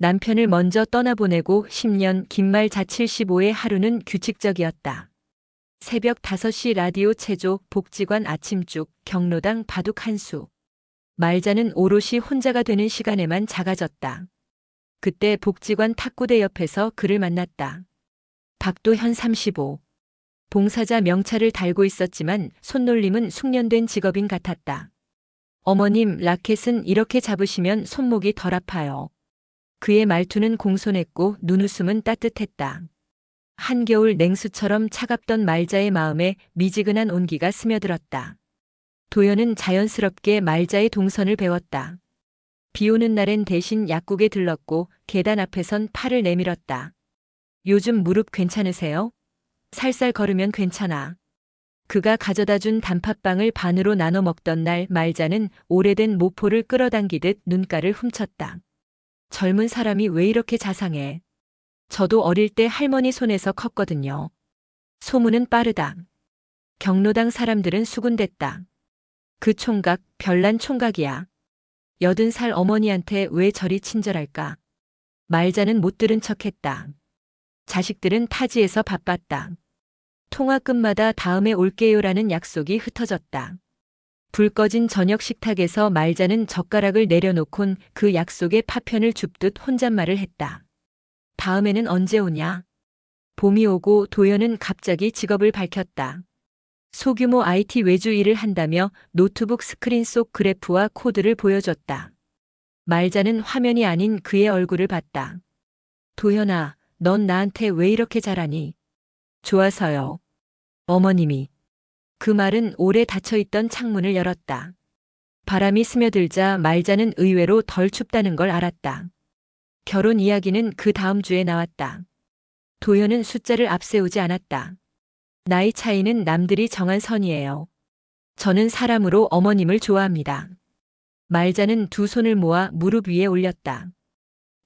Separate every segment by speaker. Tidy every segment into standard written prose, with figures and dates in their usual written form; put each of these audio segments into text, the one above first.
Speaker 1: 남편을 먼저 떠나보내고 10년 김말자 75의 하루는 규칙적이었다. 새벽 5시 라디오 체조, 복지관 아침죽, 경로당 바둑 한 수. 말자는 오롯이 혼자가 되는 시간에만 작아졌다. 그때 복지관 탁구대 옆에서 그를 만났다. 박도현 35. 봉사자 명찰을 달고 있었지만 손놀림은 숙련된 직업인 같았다. 어머님, 라켓은 이렇게 잡으시면 손목이 덜 아파요. 그의 말투는 공손했고 눈웃음은 따뜻했다. 한겨울 냉수처럼 차갑던 말자의 마음에 미지근한 온기가 스며들었다. 도연은 자연스럽게 말자의 동선을 배웠다. 비 오는 날엔 대신 약국에 들렀고 계단 앞에선 팔을 내밀었다. 요즘 무릎 괜찮으세요? 살살 걸으면 괜찮아. 그가 가져다 준 단팥빵을 반으로 나눠 먹던 날 말자는 오래된 모포를 끌어당기듯 눈가를 훔쳤다. 젊은 사람이 왜 이렇게 자상해? 저도 어릴 때 할머니 손에서 컸거든요. 소문은 빠르다. 경로당 사람들은 수군댔다. 그 총각, 별난 총각이야. 80살 어머니한테 왜 저리 친절할까? 말자는 못 들은 척했다. 자식들은 타지에서 바빴다. 통화 끝마다 다음에 올게요라는 약속이 흩어졌다. 불 꺼진 저녁 식탁에서 말자는 젓가락을 내려놓곤 그 약속에 파편을 줍듯 혼잣말을 했다. 다음에는 언제 오냐? 봄이 오고 도연은 갑자기 직업을 밝혔다. 소규모 IT 외주 일을 한다며 노트북 스크린 속 그래프와 코드를 보여줬다. 말자는 화면이 아닌 그의 얼굴을 봤다. 도연아, 넌 나한테 왜 이렇게 잘하니? 좋아서요. 어머님이. 그 말은 오래 닫혀있던 창문을 열었다. 바람이 스며들자 말자는 의외로 덜 춥다는 걸 알았다. 결혼 이야기는 그 다음 주에 나왔다. 도연은 숫자를 앞세우지 않았다. 나이 차이는 남들이 정한 선이에요. 저는 사람으로 어머님을 좋아합니다. 말자는 두 손을 모아 무릎 위에 올렸다.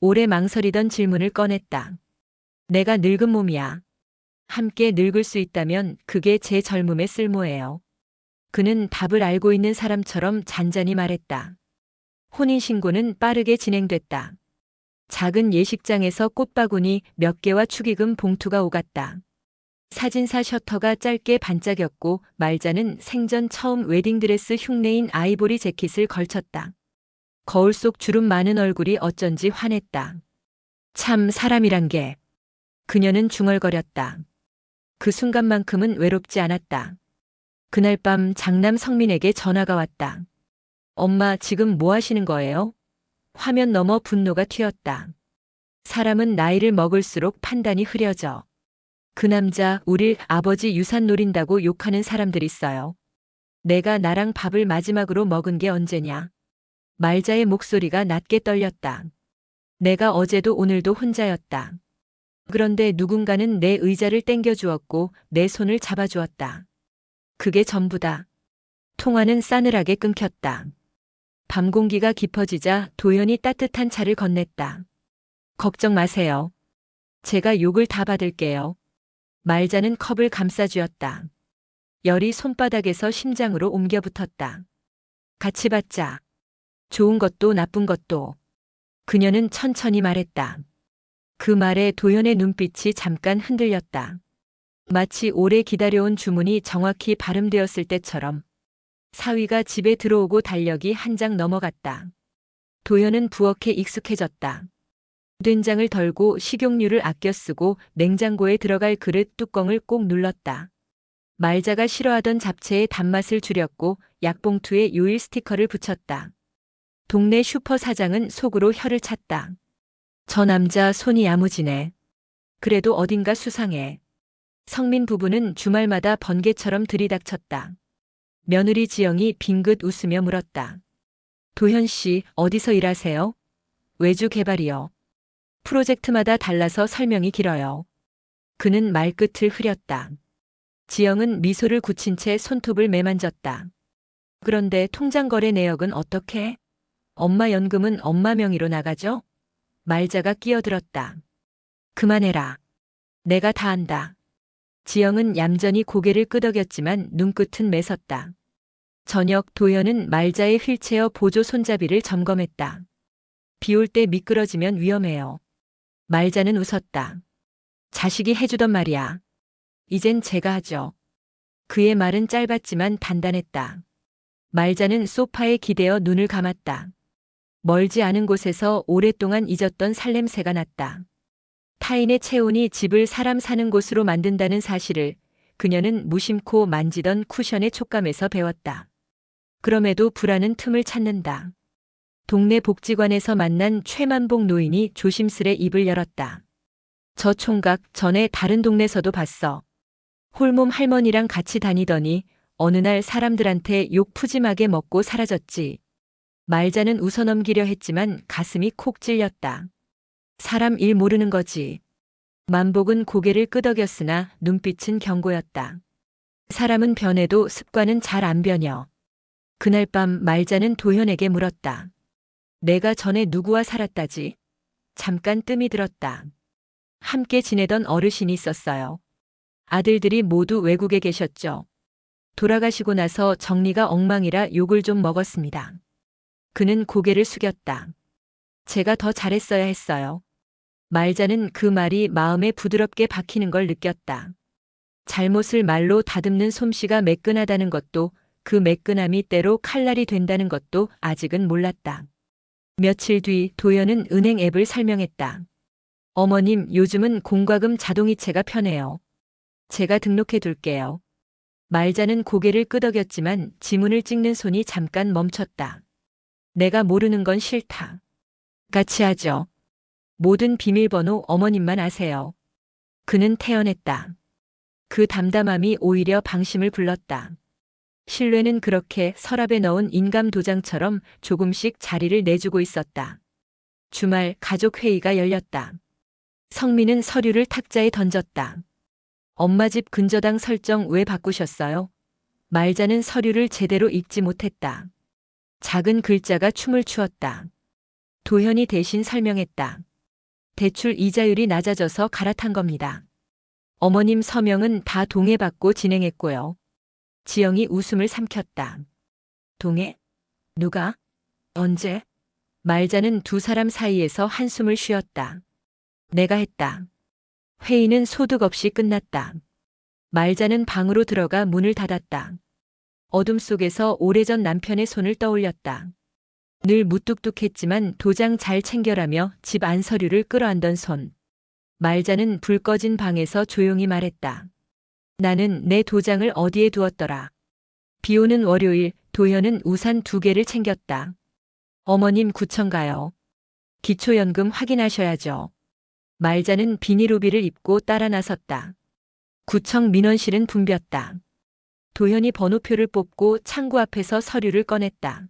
Speaker 1: 오래 망설이던 질문을 꺼냈다. 내가 늙은 몸이야. 함께 늙을 수 있다면 그게 제 젊음의 쓸모예요. 그는 답을 알고 있는 사람처럼 잔잔히 말했다. 혼인신고는 빠르게 진행됐다. 작은 예식장에서 꽃바구니 몇 개와 축의금 봉투가 오갔다. 사진사 셔터가 짧게 반짝였고 말자는 생전 처음 웨딩드레스 흉내인 아이보리 재킷을 걸쳤다. 거울 속 주름 많은 얼굴이 어쩐지 환했다. 참 사람이란 게. 그녀는 중얼거렸다. 그 순간만큼은 외롭지 않았다. 그날 밤 장남 성민에게 전화가 왔다. 엄마 지금 뭐 하시는 거예요? 화면 너머 분노가 튀었다. 사람은 나이를 먹을수록 판단이 흐려져. 그 남자 우릴 아버지 유산 노린다고 욕하는 사람들 있어요. 내가 나랑 밥을 마지막으로 먹은 게 언제냐? 말자의 목소리가 낮게 떨렸다. 내가 어제도 오늘도 혼자였다. 그런데 누군가는 내 의자를 땡겨주었고 내 손을 잡아주었다. 그게 전부다. 통화는 싸늘하게 끊겼다. 밤 공기가 깊어지자 도연이 따뜻한 차를 건넸다. 걱정 마세요. 제가 욕을 다 받을게요. 말자는 컵을 감싸쥐었다. 열이 손바닥에서 심장으로 옮겨 붙었다. 같이 받자. 좋은 것도 나쁜 것도. 그녀는 천천히 말했다. 그 말에 도연의 눈빛이 잠깐 흔들렸다. 마치 오래 기다려온 주문이 정확히 발음되었을 때처럼. 사위가 집에 들어오고 달력이 한 장 넘어갔다. 도연은 부엌에 익숙해졌다. 된장을 덜고 식용유를 아껴 쓰고 냉장고에 들어갈 그릇 뚜껑을 꼭 눌렀다. 말자가 싫어하던 잡채의 단맛을 줄였고 약봉투에 요일 스티커를 붙였다. 동네 슈퍼 사장은 속으로 혀를 찼다. 저 남자 손이 야무지네. 그래도 어딘가 수상해. 성민 부부는 주말마다 번개처럼 들이닥쳤다. 며느리 지영이 빙긋 웃으며 물었다. 도현 씨 어디서 일하세요? 외주 개발이요. 프로젝트마다 달라서 설명이 길어요. 그는 말끝을 흐렸다. 지영은 미소를 굳힌 채 손톱을 매만졌다. 그런데 통장 거래 내역은 어떻게? 엄마 연금은 엄마 명의로 나가죠? 말자가 끼어들었다. 그만해라. 내가 다 안다. 지영은 얌전히 고개를 끄덕였지만 눈끝은 매섰다. 저녁 도연은 말자의 휠체어 보조 손잡이를 점검했다. 비 올 때 미끄러지면 위험해요. 말자는 웃었다. 자식이 해주던 말이야. 이젠 제가 하죠. 그의 말은 짧았지만 단단했다. 말자는 소파에 기대어 눈을 감았다. 멀지 않은 곳에서 오랫동안 잊었던 살냄새가 났다. 타인의 체온이 집을 사람 사는 곳으로 만든다는 사실을 그녀는 무심코 만지던 쿠션의 촉감에서 배웠다. 그럼에도 불안은 틈을 찾는다. 동네 복지관에서 만난 최만복 노인이 조심스레 입을 열었다. 저 총각 전에 다른 동네에서도 봤어. 홀몸 할머니랑 같이 다니더니 어느 날 사람들한테 욕 푸짐하게 먹고 사라졌지. 말자는 웃어넘기려 했지만 가슴이 콕 찔렸다. 사람 일 모르는 거지. 만복은 고개를 끄덕였으나 눈빛은 경고였다. 사람은 변해도 습관은 잘 안 변혀. 그날 밤 말자는 도현에게 물었다. 내가 전에 누구와 살았다지? 잠깐 뜸이 들었다. 함께 지내던 어르신이 있었어요. 아들들이 모두 외국에 계셨죠. 돌아가시고 나서 정리가 엉망이라 욕을 좀 먹었습니다. 그는 고개를 숙였다. 제가 더 잘했어야 했어요. 말자는 그 말이 마음에 부드럽게 박히는 걸 느꼈다. 잘못을 말로 다듬는 솜씨가 매끈하다는 것도 그 매끈함이 때로 칼날이 된다는 것도 아직은 몰랐다. 며칠 뒤 도연은 은행 앱을 설명했다. 어머님, 요즘은 공과금 자동이체가 편해요. 제가 등록해 둘게요. 말자는 고개를 끄덕였지만 지문을 찍는 손이 잠깐 멈췄다. 내가 모르는 건 싫다. 같이 하죠. 모든 비밀번호 어머님만 아세요. 그는 태연했다. 그 담담함이 오히려 방심을 불렀다. 신뢰는 그렇게 서랍에 넣은 인감 도장처럼 조금씩 자리를 내주고 있었다. 주말 가족 회의가 열렸다. 성민은 서류를 탁자에 던졌다. 엄마 집 근저당 설정 왜 바꾸셨어요? 말자는 서류를 제대로 읽지 못했다. 작은 글자가 춤을 추었다. 도현이 대신 설명했다. 대출 이자율이 낮아져서 갈아탄 겁니다. 어머님 서명은 다 동의받고 진행했고요. 지영이 웃음을 삼켰다. 동의? 누가? 언제? 말자는 두 사람 사이에서 한숨을 쉬었다. 내가 했다. 회의는 소득 없이 끝났다. 말자는 방으로 들어가 문을 닫았다. 어둠 속에서 오래전 남편의 손을 떠올렸다. 늘 무뚝뚝했지만 도장 잘 챙겨라며 집 안 서류를 끌어안던 손. 말자는 불 꺼진 방에서 조용히 말했다. 나는 내 도장을 어디에 두었더라. 비 오는 월요일 도현은 우산 2개를 챙겼다. 어머님 구청 가요. 기초연금 확인하셔야죠. 말자는 비닐우비를 입고 따라 나섰다. 구청 민원실은 붐볐다. 도현이 번호표를 뽑고 창구 앞에서 서류를 꺼냈다.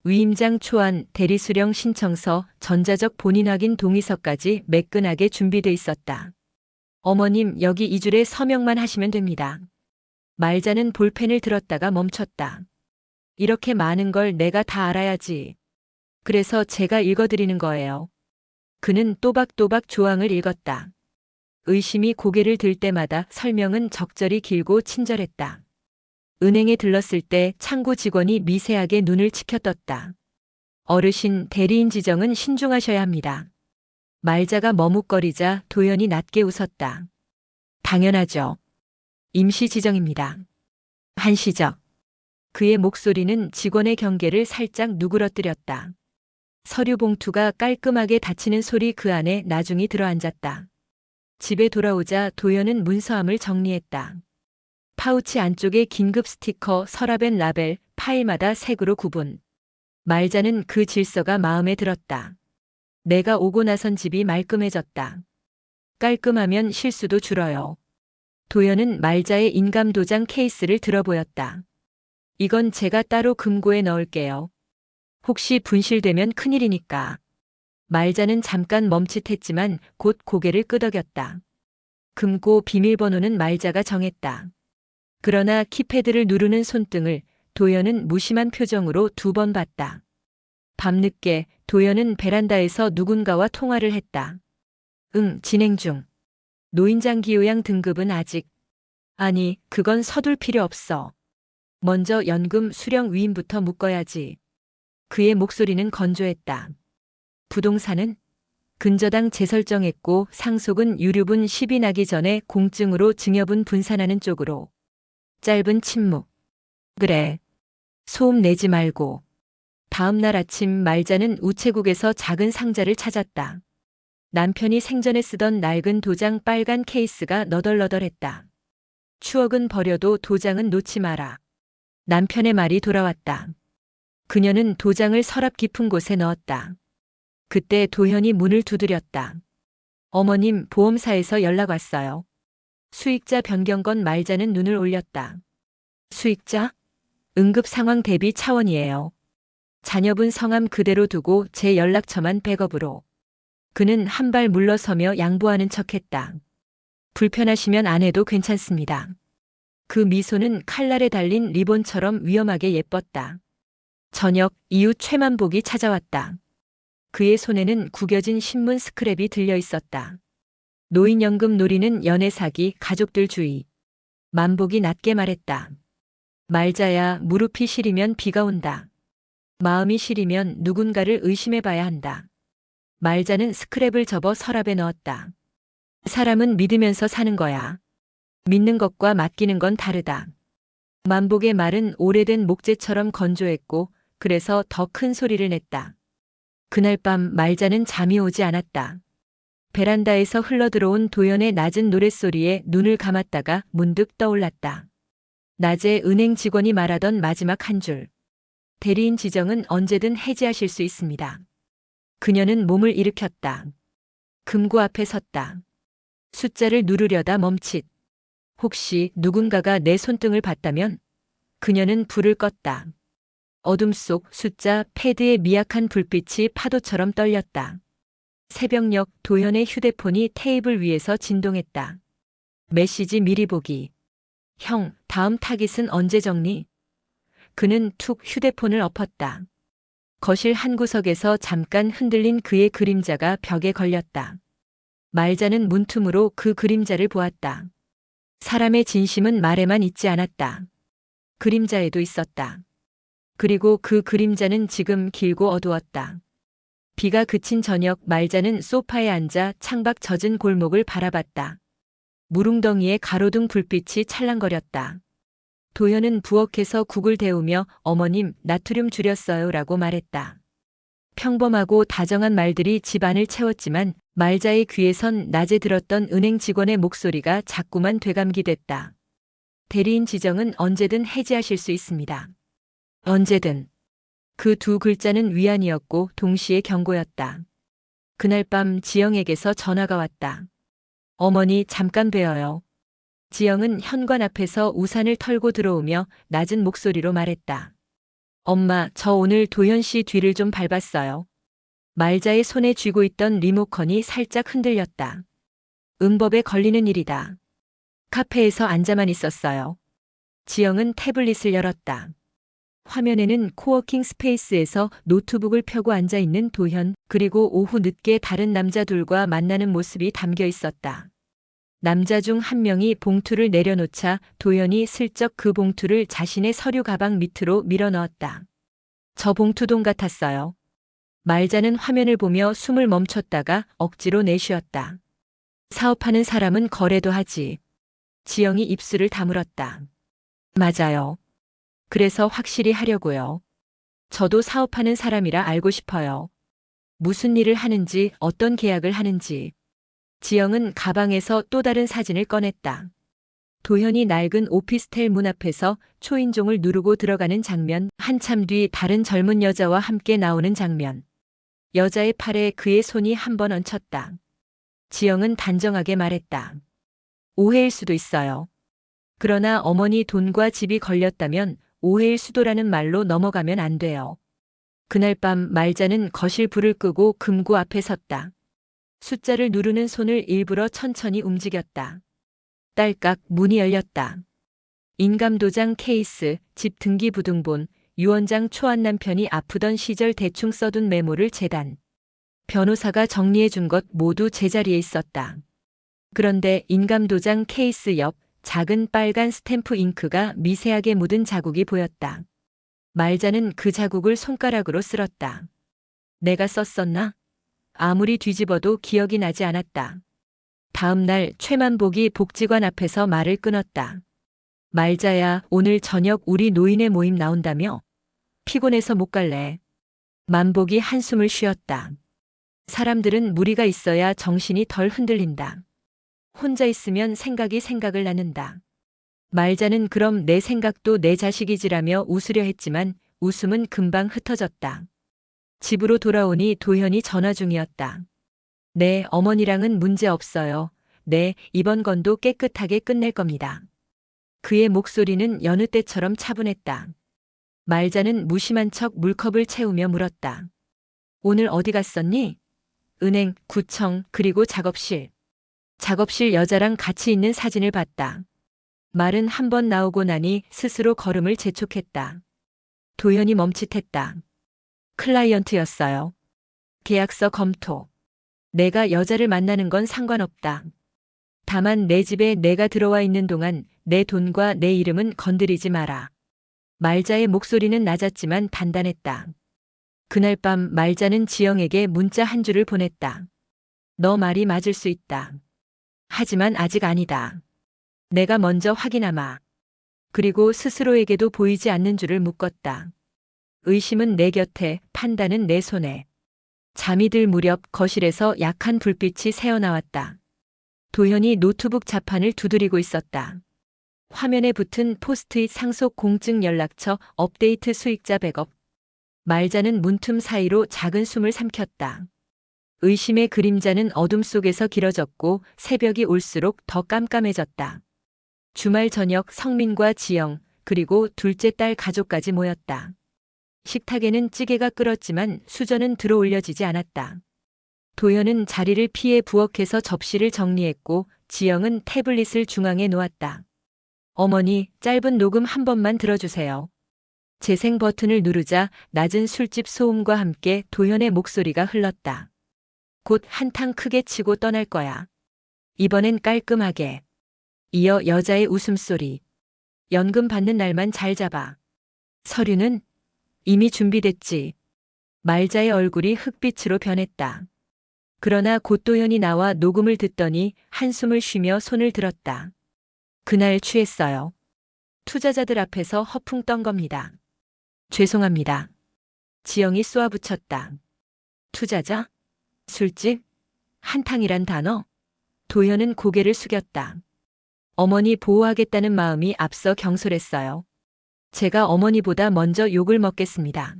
Speaker 1: 위임장 초안, 대리수령 신청서, 전자적 본인 확인 동의서까지 매끈하게 준비돼 있었다. 어머님, 여기 이 줄에 서명만 하시면 됩니다. 말자는 볼펜을 들었다가 멈췄다. 이렇게 많은 걸 내가 다 알아야지. 그래서 제가 읽어드리는 거예요. 그는 또박또박 조항을 읽었다. 의심이 고개를 들 때마다 설명은 적절히 길고 친절했다. 은행에 들렀을 때 창구 직원이 미세하게 눈을 치켜떴다. 어르신, 대리인 지정은 신중하셔야 합니다. 말자가 머뭇거리자 도연이 낮게 웃었다. 당연하죠. 임시 지정입니다. 한시적. 그의 목소리는 직원의 경계를 살짝 누그러뜨렸다. 서류 봉투가 깔끔하게 닫히는 소리 그 안에 나중이 들어앉았다. 집에 돌아오자 도연은 문서함을 정리했다. 파우치 안쪽에 긴급 스티커, 서랍엔 라벨, 파일마다 색으로 구분. 말자는 그 질서가 마음에 들었다. 내가 오고 나선 집이 말끔해졌다. 깔끔하면 실수도 줄어요. 도연은 말자의 인감도장 케이스를 들어보였다. 이건 제가 따로 금고에 넣을게요. 혹시 분실되면 큰일이니까. 말자는 잠깐 멈칫했지만 곧 고개를 끄덕였다. 금고 비밀번호는 말자가 정했다. 그러나 키패드를 누르는 손등을 도연은 무심한 표정으로 2번 봤다. 밤늦게 도연은 베란다에서 누군가와 통화를 했다. 응, 진행 중. 노인장기 요양 등급은 아직. 아니, 그건 서둘 필요 없어. 먼저 연금 수령 위임부터 묶어야지. 그의 목소리는 건조했다. 부동산은 근저당 재설정했고 상속은 유류분 10이 나기 전에 공증으로 증여분 분산하는 쪽으로. 짧은 침묵. 그래. 소음 내지 말고. 다음 날 아침 말자는 우체국에서 작은 상자를 찾았다. 남편이 생전에 쓰던 낡은 도장 빨간 케이스가 너덜너덜했다. 추억은 버려도 도장은 놓지 마라. 남편의 말이 돌아왔다. 그녀는 도장을 서랍 깊은 곳에 넣었다. 그때 도현이 문을 두드렸다. 어머님, 보험사에서 연락 왔어요. 수익자 변경건 말자는 눈을 올렸다. 수익자? 응급 상황 대비 차원이에요. 자녀분 성함 그대로 두고 제 연락처만 백업으로. 그는 한 발 물러서며 양보하는 척했다. 불편하시면 안 해도 괜찮습니다. 그 미소는 칼날에 달린 리본처럼 위험하게 예뻤다. 저녁, 이웃 최만복이 찾아왔다. 그의 손에는 구겨진 신문 스크랩이 들려 있었다. 노인연금 노리는 연애 사기, 가족들 주의. 만복이 낮게 말했다. 말자야, 무릎이 시리면 비가 온다. 마음이 시리면 누군가를 의심해봐야 한다. 말자는 스크랩을 접어 서랍에 넣었다. 사람은 믿으면서 사는 거야. 믿는 것과 맡기는 건 다르다. 만복의 말은 오래된 목재처럼 건조했고 그래서 더 큰 소리를 냈다. 그날 밤 말자는 잠이 오지 않았다. 베란다에서 흘러들어온 도연의 낮은 노랫소리에 눈을 감았다가 문득 떠올랐다. 낮에 은행 직원이 말하던 마지막 한 줄. 대리인 지정은 언제든 해지하실 수 있습니다. 그녀는 몸을 일으켰다. 금고 앞에 섰다. 숫자를 누르려다 멈칫. 혹시 누군가가 내 손등을 봤다면? 그녀는 불을 껐다. 어둠 속 숫자 패드의 미약한 불빛이 파도처럼 떨렸다. 새벽녘 도현의 휴대폰이 테이블 위에서 진동했다. 메시지 미리 보기. 형, 다음 타깃은 언제 정리? 그는 툭 휴대폰을 엎었다. 거실 한 구석에서 잠깐 흔들린 그의 그림자가 벽에 걸렸다. 말자는 문틈으로 그 그림자를 보았다. 사람의 진심은 말에만 있지 않았다. 그림자에도 있었다. 그리고 그 그림자는 지금 길고 어두웠다. 비가 그친 저녁 말자는 소파에 앉아 창밖 젖은 골목을 바라봤다. 무릉덩이에 가로등 불빛이 찰랑거렸다. 도현은 부엌에서 국을 데우며 어머님, 나트륨 줄였어요 라고 말했다. 평범하고 다정한 말들이 집안을 채웠지만 말자의 귀에선 낮에 들었던 은행 직원의 목소리가 자꾸만 되감기됐다. 대리인 지정은 언제든 해지하실 수 있습니다. 언제든. 그 두 글자는 위안이었고 동시에 경고였다. 그날 밤 지영에게서 전화가 왔다. 어머니, 잠깐 뵈어요. 지영은 현관 앞에서 우산을 털고 들어오며 낮은 목소리로 말했다. 엄마, 저 오늘 도현 씨 뒤를 좀 밟았어요. 말자의 손에 쥐고 있던 리모컨이 살짝 흔들렸다. 음법에 걸리는 일이다. 카페에서 앉아만 있었어요. 지영은 태블릿을 열었다. 화면에는 코워킹 스페이스에서 노트북을 펴고 앉아 있는 도현, 그리고 오후 늦게 다른 남자둘과 만나는 모습이 담겨 있었다. 남자 중 한 명이 봉투를 내려놓자 도현이 슬쩍 그 봉투를 자신의 서류 가방 밑으로 밀어 넣었다. 저 봉투 돈 같았어요. 말자는 화면을 보며 숨을 멈췄다가 억지로 내쉬었다. 사업하는 사람은 거래도 하지. 지영이 입술을 다물었다. 맞아요. 그래서 확실히 하려고요. 저도 사업하는 사람이라 알고 싶어요. 무슨 일을 하는지, 어떤 계약을 하는지. 지영은 가방에서 또 다른 사진을 꺼냈다. 도현이 낡은 오피스텔 문 앞에서 초인종을 누르고 들어가는 장면, 한참 뒤 다른 젊은 여자와 함께 나오는 장면. 여자의 팔에 그의 손이 한 번 얹혔다. 지영은 단정하게 말했다. 오해일 수도 있어요. 그러나 어머니 돈과 집이 걸렸다면 오해일 수도라는 말로 넘어가면 안 돼요. 그날 밤 말자는 거실 불을 끄고 금고 앞에 섰다. 숫자를 누르는 손을 일부러 천천히 움직였다. 딸깍 문이 열렸다. 인감도장 케이스, 집 등기부등본, 유언장 초안 남편이 아프던 시절 대충 써둔 메모를 재단. 변호사가 정리해준 것 모두 제자리에 있었다. 그런데 인감도장 케이스 옆 작은 빨간 스탬프 잉크가 미세하게 묻은 자국이 보였다. 말자는 그 자국을 손가락으로 쓸었다. 내가 썼었나? 아무리 뒤집어도 기억이 나지 않았다. 다음 날 최만복이 복지관 앞에서 말을 끊었다. 말자야, 오늘 저녁 우리 노인의 모임 나온다며? 피곤해서 못 갈래. 만복이 한숨을 쉬었다. 사람들은 무리가 있어야 정신이 덜 흔들린다. 혼자 있으면 생각을 낳는다. 말자는 그럼 내 생각도 내 자식이지라며 웃으려 했지만 웃음은 금방 흩어졌다. 집으로 돌아오니 도현이 전화 중이었다. 네, 어머니랑은 문제 없어요. 네, 이번 건도 깨끗하게 끝낼 겁니다. 그의 목소리는 여느 때처럼 차분했다. 말자는 무심한 척 물컵을 채우며 물었다. 오늘 어디 갔었니? 은행, 구청, 그리고 작업실. 작업실 여자랑 같이 있는 사진을 봤다. 말은 한 번 나오고 나니 스스로 걸음을 재촉했다. 도현이 멈칫했다. 클라이언트였어요. 계약서 검토. 내가 여자를 만나는 건 상관없다. 다만 내 집에 내가 들어와 있는 동안 내 돈과 내 이름은 건드리지 마라. 말자의 목소리는 낮았지만 단단했다. 그날 밤 말자는 지영에게 문자 한 줄을 보냈다. 너 말이 맞을 수 있다. 하지만 아직 아니다. 내가 먼저 확인하마. 그리고 스스로에게도 보이지 않는 줄을 묶었다. 의심은 내 곁에, 판단은 내 손에. 잠이 들 무렵 거실에서 약한 불빛이 새어나왔다. 도현이 노트북 자판을 두드리고 있었다. 화면에 붙은 포스트잇 상속 공증 연락처 업데이트 수익자 백업. 말자는 문틈 사이로 작은 숨을 삼켰다. 의심의 그림자는 어둠 속에서 길어졌고 새벽이 올수록 더 깜깜해졌다. 주말 저녁 성민과 지영, 그리고 둘째 딸 가족까지 모였다. 식탁에는 찌개가 끓었지만 수저는 들어 올려지지 않았다. 도현은 자리를 피해 부엌에서 접시를 정리했고 지영은 태블릿을 중앙에 놓았다. 어머니, 짧은 녹음 한 번만 들어주세요. 재생 버튼을 누르자 낮은 술집 소음과 함께 도현의 목소리가 흘렀다. 곧 한탕 크게 치고 떠날 거야. 이번엔 깔끔하게. 이어 여자의 웃음소리. 연금 받는 날만 잘 잡아. 서류는 이미 준비됐지. 말자의 얼굴이 흑빛으로 변했다. 그러나 곧 도현이 나와 녹음을 듣더니 한숨을 쉬며 손을 들었다. 그날 취했어요. 투자자들 앞에서 허풍 떤 겁니다. 죄송합니다. 지영이 쏘아붙였다. 투자자? 술집? 한탕이란 단어? 도현은 고개를 숙였다. 어머니 보호하겠다는 마음이 앞서 경솔했어요. 제가 어머니보다 먼저 욕을 먹겠습니다.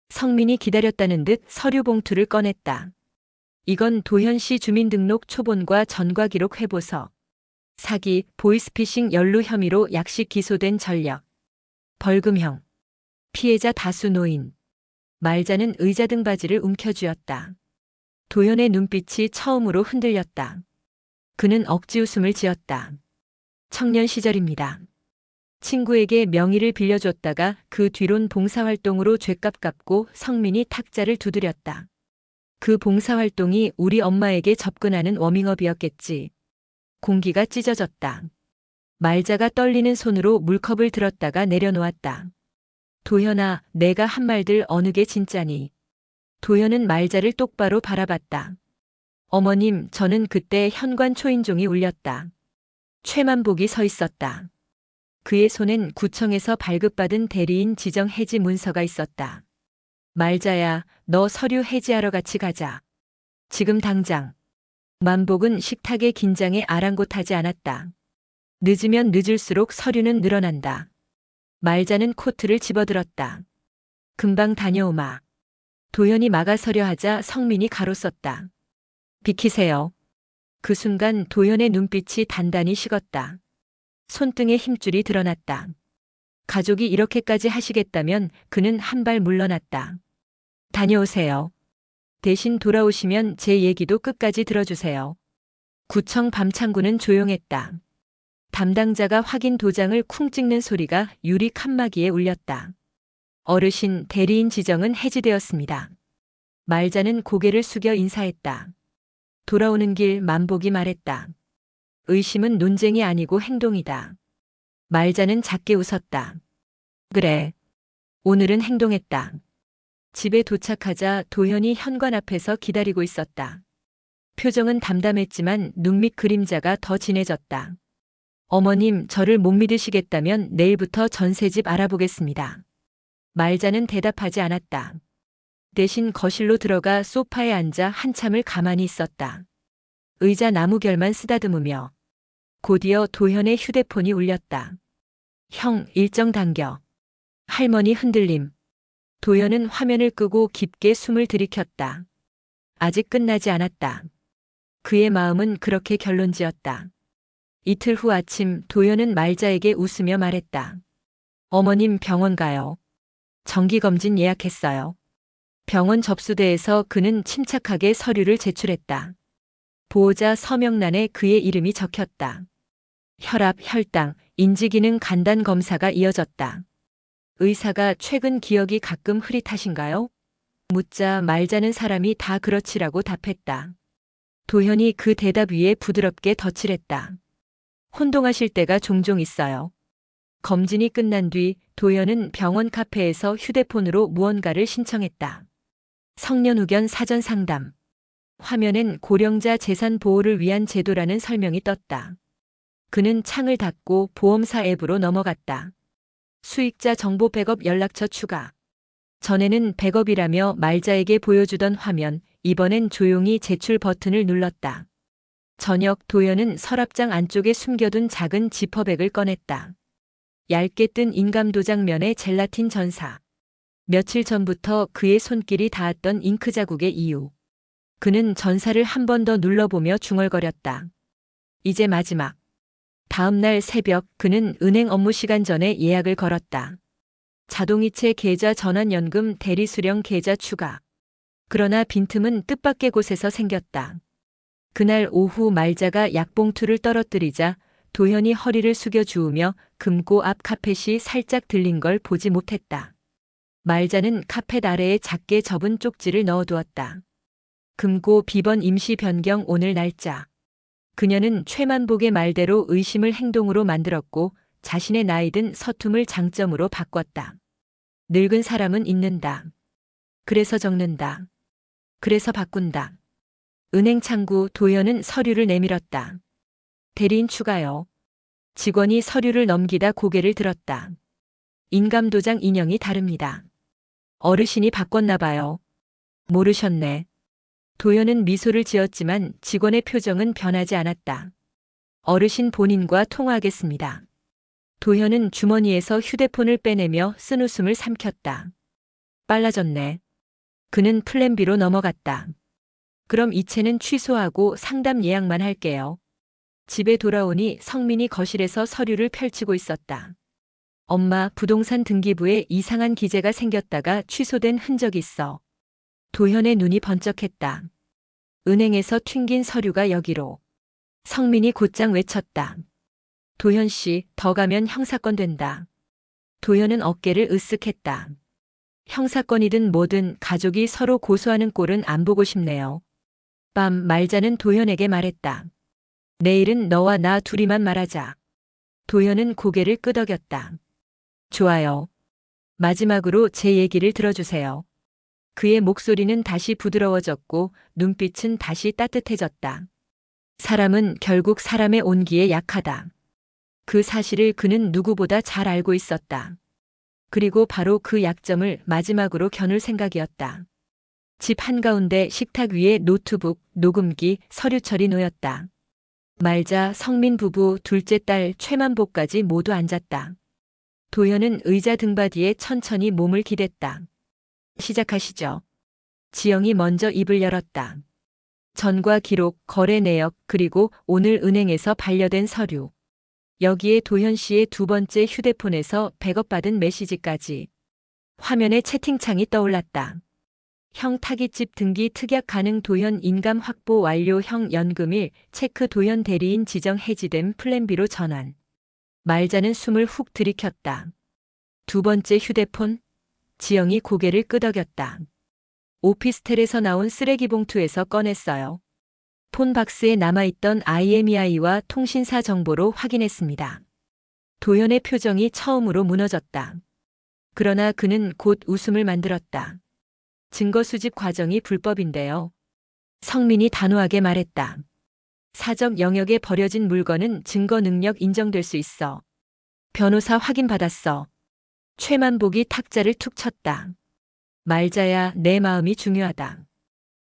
Speaker 1: 성민이 기다렸다는 듯 서류 봉투를 꺼냈다. 이건 도현 씨 주민등록 초본과 전과 기록 회보서. 사기, 보이스피싱 연루 혐의로 약식 기소된 전력. 벌금형. 피해자 다수 노인. 말자는 의자 등받이를 움켜쥐었다. 도현의 눈빛이 처음으로 흔들렸다. 그는 억지 웃음을 지었다. 청년 시절입니다. 친구에게 명의를 빌려줬다가 그 뒤론 봉사활동으로 죗값 갚고 성민이 탁자를 두드렸다. 그 봉사활동이 우리 엄마에게 접근하는 워밍업이었겠지. 공기가 찢어졌다. 말자가 떨리는 손으로 물컵을 들었다가 내려놓았다. 도현아, 내가 한 말들 어느 게 진짜니? 도현은 말자를 똑바로 바라봤다. 어머님, 저는 그때 현관 초인종이 울렸다. 최만복이 서 있었다. 그의 손엔 구청에서 발급받은 대리인 지정 해지 문서가 있었다. 말자야, 너 서류 해지하러 같이 가자. 지금 당장. 만복은 식탁의 긴장에 아랑곳하지 않았다. 늦으면 늦을수록 서류는 늘어난다. 말자는 코트를 집어들었다. 금방 다녀오마. 도현이 막아서려 하자 성민이 가로썼다. 비키세요. 그 순간 도현의 눈빛이 단단히 식었다. 손등에 힘줄이 드러났다. 가족이 이렇게까지 하시겠다면 그는 한 발 물러났다. 다녀오세요. 대신 돌아오시면 제 얘기도 끝까지 들어주세요. 구청 밤창구는 조용했다. 담당자가 확인 도장을 쿵 찍는 소리가 유리 칸막이에 울렸다. 어르신, 대리인 지정은 해지되었습니다. 말자는 고개를 숙여 인사했다. 돌아오는 길 만복이 말했다. 의심은 논쟁이 아니고 행동이다. 말자는 작게 웃었다. 그래. 오늘은 행동했다. 집에 도착하자 도현이 현관 앞에서 기다리고 있었다. 표정은 담담했지만 눈밑 그림자가 더 진해졌다. 어머님, 저를 못 믿으시겠다면 내일부터 전셋집 알아보겠습니다. 말자는 대답하지 않았다. 대신 거실로 들어가 소파에 앉아 한참을 가만히 있었다. 의자 나무결만 쓰다듬으며 곧이어 도현의 휴대폰이 울렸다. 형, 일정 당겨. 할머니 흔들림. 도현은 화면을 끄고 깊게 숨을 들이켰다. 아직 끝나지 않았다. 그의 마음은 그렇게 결론지었다. 이틀 후 아침 도현은 말자에게 웃으며 말했다. 어머님 병원 가요. 정기검진 예약했어요. 병원 접수대에서 그는 침착하게 서류를 제출했다. 보호자 서명란에 그의 이름이 적혔다. 혈압, 혈당, 인지기능 간단 검사가 이어졌다. 의사가 최근 기억이 가끔 흐릿하신가요? 묻자 말자는 사람이 다 그렇지라고 답했다. 도현이 그 대답 위에 부드럽게 덧칠했다. 혼동하실 때가 종종 있어요. 검진이 끝난 뒤 도현은 병원 카페에서 휴대폰으로 무언가를 신청했다. 성년후견 사전 상담. 화면엔 고령자 재산 보호를 위한 제도라는 설명이 떴다. 그는 창을 닫고 보험사 앱으로 넘어갔다. 수익자 정보 백업 연락처 추가. 전에는 백업이라며 말자에게 보여주던 화면, 이번엔 조용히 제출 버튼을 눌렀다. 저녁 도현은 서랍장 안쪽에 숨겨둔 작은 지퍼백을 꺼냈다. 얇게 뜬 인감도장면에 젤라틴 전사. 며칠 전부터 그의 손길이 닿았던 잉크 자국의 이유. 그는 전사를 한 번 더 눌러보며 중얼거렸다. 이제 마지막. 다음 날 새벽 그는 은행 업무 시간 전에 예약을 걸었다. 자동이체 계좌 전환연금 대리수령 계좌 추가. 그러나 빈틈은 뜻밖의 곳에서 생겼다. 그날 오후 말자가 약봉투를 떨어뜨리자 도현이 허리를 숙여 주우며 금고 앞 카펫이 살짝 들린 걸 보지 못했다. 말자는 카펫 아래에 작게 접은 쪽지를 넣어두었다. 금고 비번 임시 변경 오늘 날짜. 그녀는 최만복의 말대로 의심을 행동으로 만들었고 자신의 나이든 서툼을 장점으로 바꿨다. 늙은 사람은 잊는다. 그래서 적는다. 그래서 바꾼다. 은행 창구 도현은 서류를 내밀었다. 대리인 추가요. 직원이 서류를 넘기다 고개를 들었다. 인감도장 인형이 다릅니다. 어르신이 바꿨나 봐요. 모르셨네. 도현은 미소를 지었지만 직원의 표정은 변하지 않았다. 어르신 본인과 통화하겠습니다. 도현은 주머니에서 휴대폰을 빼내며 쓴웃음을 삼켰다. 빨라졌네. 그는 플랜 B로 넘어갔다. 그럼 이체는 취소하고 상담 예약만 할게요. 집에 돌아오니 성민이 거실에서 서류를 펼치고 있었다. 엄마, 부동산 등기부에 이상한 기재가 생겼다가 취소된 흔적이 있어. 도현의 눈이 번쩍했다. 은행에서 튕긴 서류가 여기로. 성민이 곧장 외쳤다. 도현 씨, 더 가면 형사건 된다. 도현은 어깨를 으쓱했다. 형사건이든 뭐든 가족이 서로 고소하는 꼴은 안 보고 싶네요. 밤 말자는 도현에게 말했다. 내일은 너와 나 둘이만 말하자. 도현은 고개를 끄덕였다. 좋아요. 마지막으로 제 얘기를 들어주세요. 그의 목소리는 다시 부드러워졌고 눈빛은 다시 따뜻해졌다. 사람은 결국 사람의 온기에 약하다. 그 사실을 그는 누구보다 잘 알고 있었다. 그리고 바로 그 약점을 마지막으로 겨눌 생각이었다. 집 한가운데 식탁 위에 노트북, 녹음기, 서류철이 놓였다. 말자, 성민 부부, 둘째 딸 최만복까지 모두 앉았다. 도현은 의자 등받이에 천천히 몸을 기댔다. 시작하시죠. 지영이 먼저 입을 열었다. 전과 기록, 거래 내역, 그리고 오늘 은행에서 반려된 서류. 여기에 도현 씨의 두 번째 휴대폰에서 백업받은 메시지까지. 화면에 채팅창이 떠올랐다. 형 타깃집 등기 특약 가능 도현 인감 확보 완료 형 연금일 체크 도현 대리인 지정 해지됨 플랜 B로 전환. 말자는 숨을 훅 들이켰다. 두 번째 휴대폰? 지영이 고개를 끄덕였다. 오피스텔에서 나온 쓰레기 봉투에서 꺼냈어요. 폰박스에 남아있던 IMEI와 통신사 정보로 확인했습니다. 도현의 표정이 처음으로 무너졌다. 그러나 그는 곧 웃음을 만들었다. 증거 수집 과정이 불법인데요. 성민이 단호하게 말했다. 사적 영역에 버려진 물건은 증거 능력 인정될 수 있어. 변호사 확인받았어. 최만복이 탁자를 툭 쳤다. 말자야, 내 마음이 중요하다.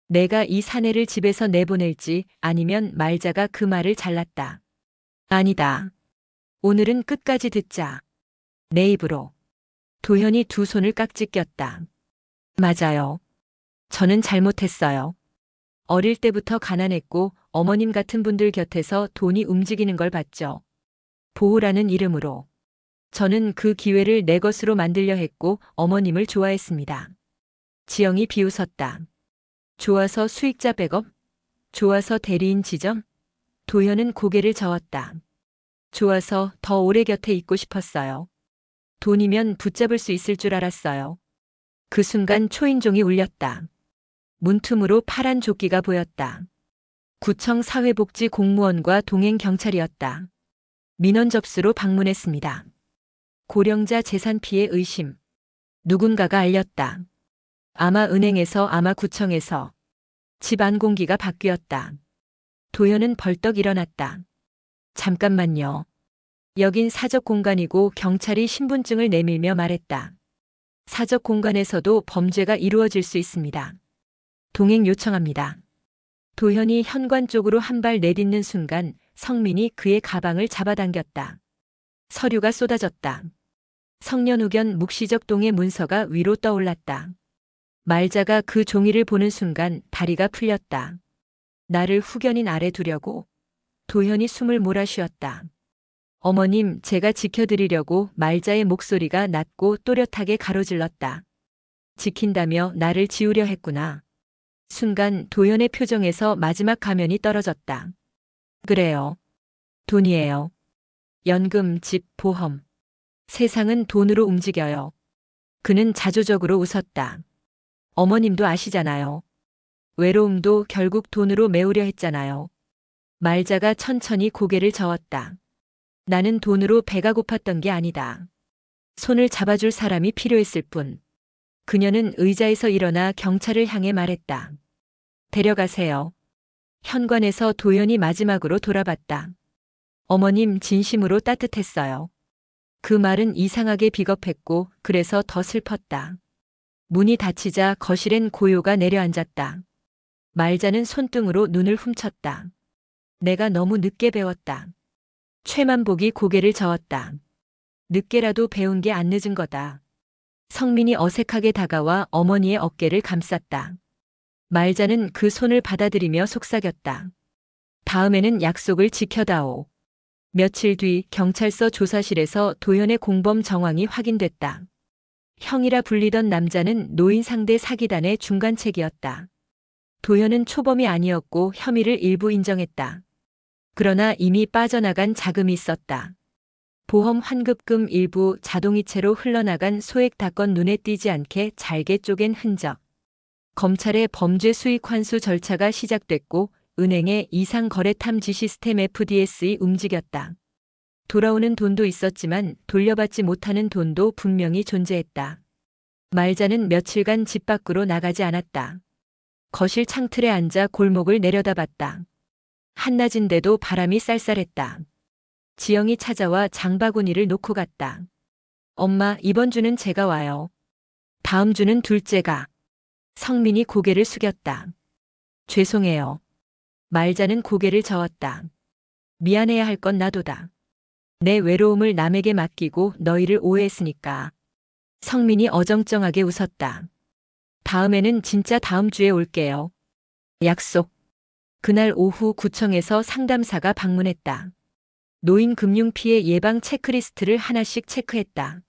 Speaker 1: 내가 이 사내를 집에서 내보낼지 아니면 말자가 그 말을 잘랐다. 아니다. 오늘은 끝까지 듣자. 내 입으로. 도현이 두 손을 깍지 꼈다. 맞아요. 저는 잘못했어요. 어릴 때부터 가난했고 어머님 같은 분들 곁에서 돈이 움직이는 걸 봤죠. 보호라는 이름으로. 저는 그 기회를 내 것으로 만들려 했고 어머님을 좋아했습니다. 지영이 비웃었다. 좋아서 수익자 백업? 좋아서 대리인 지정? 도현은 고개를 저었다. 좋아서 더 오래 곁에 있고 싶었어요. 돈이면 붙잡을 수 있을 줄 알았어요. 그 순간 초인종이 울렸다. 문틈으로 파란 조끼가 보였다. 구청 사회복지 공무원과 동행 경찰이었다. 민원 접수로 방문했습니다. 고령자 재산 피해 의심. 누군가가 알렸다. 아마 은행에서 아마 구청에서. 집 안 공기가 바뀌었다. 도현은 벌떡 일어났다. 잠깐만요. 여긴 사적 공간이고 경찰이 신분증을 내밀며 말했다. 사적 공간에서도 범죄가 이루어질 수 있습니다. 동행 요청합니다. 도현이 현관 쪽으로 한 발 내딛는 순간 성민이 그의 가방을 잡아당겼다. 서류가 쏟아졌다. 성년후견 묵시적 동의 문서가 위로 떠올랐다. 말자가 그 종이를 보는 순간 다리가 풀렸다. 나를 후견인 아래 두려고. 도현이 숨을 몰아쉬었다. 어머님, 제가 지켜드리려고. 말자의 목소리가 낮고 또렷하게 가로질렀다. 지킨다며 나를 지우려 했구나. 순간 도현의 표정에서 마지막 가면이 떨어졌다. 그래요. 돈이에요. 연금, 집, 보험. 세상은 돈으로 움직여요. 그는 자조적으로 웃었다. 어머님도 아시잖아요. 외로움도 결국 돈으로 메우려 했잖아요. 말자가 천천히 고개를 저었다. 나는 돈으로 배가 고팠던 게 아니다. 손을 잡아줄 사람이 필요했을 뿐. 그녀는 의자에서 일어나 경찰을 향해 말했다. 데려가세요. 현관에서 도현이 마지막으로 돌아봤다. 어머님 진심으로 따뜻했어요. 그 말은 이상하게 비겁했고 그래서 더 슬펐다. 문이 닫히자 거실엔 고요가 내려앉았다. 말자는 손등으로 눈을 훔쳤다. 내가 너무 늦게 배웠다. 최만복이 고개를 저었다. 늦게라도 배운 게 안 늦은 거다. 성민이 어색하게 다가와 어머니의 어깨를 감쌌다. 말자는 그 손을 받아들이며 속삭였다. 다음에는 약속을 지켜다오. 며칠 뒤 경찰서 조사실에서 도현의 공범 정황이 확인됐다. 형이라 불리던 남자는 노인 상대 사기단의 중간책이었다. 도현은 초범이 아니었고 혐의를 일부 인정했다. 그러나 이미 빠져나간 자금이 있었다. 보험 환급금 일부, 자동이체로 흘러나간 소액 다건 눈에 띄지 않게 잘게 쪼갠 흔적. 검찰의 범죄 수익 환수 절차가 시작됐고 은행의 이상 거래 탐지 시스템 FDS이 움직였다. 돌아오는 돈도 있었지만 돌려받지 못하는 돈도 분명히 존재했다. 말자는 며칠간 집 밖으로 나가지 않았다. 거실 창틀에 앉아 골목을 내려다봤다. 한낮인데도 바람이 쌀쌀했다. 지영이 찾아와 장바구니를 놓고 갔다. 엄마, 이번 주는 제가 와요. 다음 주는 둘째가. 성민이 고개를 숙였다. 죄송해요. 말자는 고개를 저었다. 미안해야 할 건 나도다. 내 외로움을 남에게 맡기고 너희를 오해했으니까. 성민이 어정쩡하게 웃었다. 다음에는 진짜 다음 주에 올게요. 약속. 그날 오후 구청에서 상담사가 방문했다. 노인 금융 피해 예방 체크리스트를 하나씩 체크했다.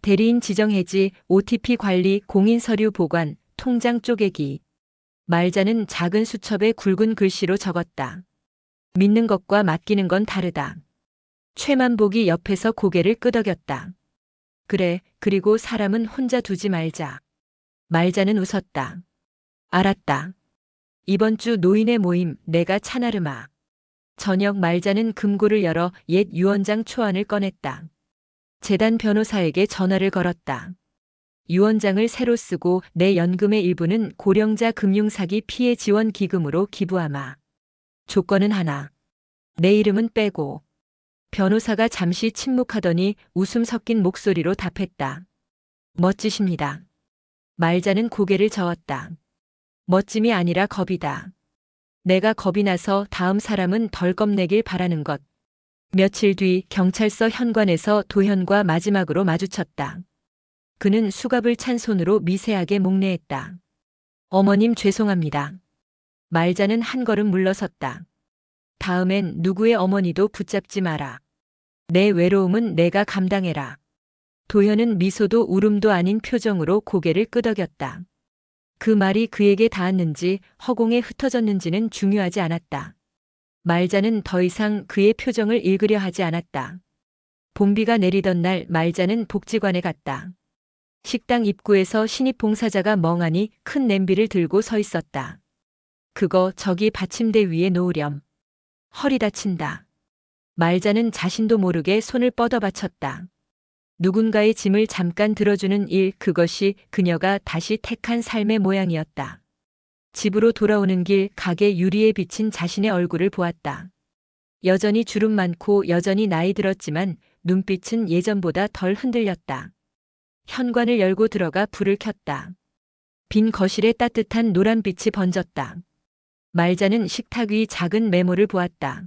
Speaker 1: 대리인 지정 해지, OTP 관리, 공인 서류 보관, 통장 쪼개기. 말자는 작은 수첩에 굵은 글씨로 적었다. 믿는 것과 맡기는 건 다르다. 최만복이 옆에서 고개를 끄덕였다. 그래, 그리고 사람은 혼자 두지 말자. 말자는 웃었다. 알았다. 이번 주 노인의 모임 내가 차나르마. 저녁 말자는 금고를 열어 옛 유언장 초안을 꺼냈다. 재단 변호사에게 전화를 걸었다. 유언장을 새로 쓰고 내 연금의 일부는 고령자 금융사기 피해 지원 기금으로 기부하마. 조건은 하나. 내 이름은 빼고. 변호사가 잠시 침묵하더니 웃음 섞인 목소리로 답했다. 멋지십니다. 말자는 고개를 저었다. 멋짐이 아니라 겁이다. 내가 겁이 나서 다음 사람은 덜 겁내길 바라는 것. 며칠 뒤 경찰서 현관에서 도현과 마지막으로 마주쳤다. 그는 수갑을 찬 손으로 미세하게 목례했다. 어머님 죄송합니다. 말자는 한 걸음 물러섰다. 다음엔 누구의 어머니도 붙잡지 마라. 내 외로움은 내가 감당해라. 도현은 미소도 울음도 아닌 표정으로 고개를 끄덕였다. 그 말이 그에게 닿았는지 허공에 흩어졌는지는 중요하지 않았다. 말자는 더 이상 그의 표정을 읽으려 하지 않았다. 봄비가 내리던 날 말자는 복지관에 갔다. 식당 입구에서 신입 봉사자가 멍하니 큰 냄비를 들고 서 있었다. 그거 저기 받침대 위에 놓으렴. 허리 다친다. 말자는 자신도 모르게 손을 뻗어 받쳤다. 누군가의 짐을 잠깐 들어주는 일, 그것이 그녀가 다시 택한 삶의 모양이었다. 집으로 돌아오는 길 가게 유리에 비친 자신의 얼굴을 보았다. 여전히 주름 많고 여전히 나이 들었지만 눈빛은 예전보다 덜 흔들렸다. 현관을 열고 들어가 불을 켰다. 빈 거실에 따뜻한 노란빛이 번졌다. 말자는 식탁 위 작은 메모를 보았다.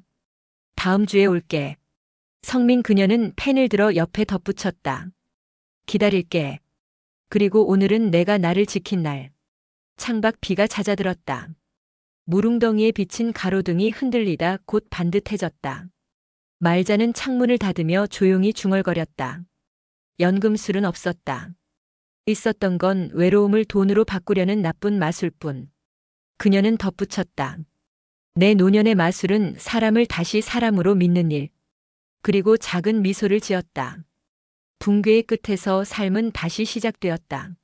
Speaker 1: 다음 주에 올게. 성민. 그녀는 펜을 들어 옆에 덧붙였다. 기다릴게. 그리고 오늘은 내가 나를 지킨 날. 창밖 비가 잦아들었다. 무릉덩이에 비친 가로등이 흔들리다 곧 반듯해졌다. 말자는 창문을 닫으며 조용히 중얼거렸다. 연금술은 없었다. 있었던 건 외로움을 돈으로 바꾸려는 나쁜 마술뿐. 그녀는 덧붙였다. 내 노년의 마술은 사람을 다시 사람으로 믿는 일. 그리고 작은 미소를 지었다. 붕괴의 끝에서 삶은 다시 시작되었다.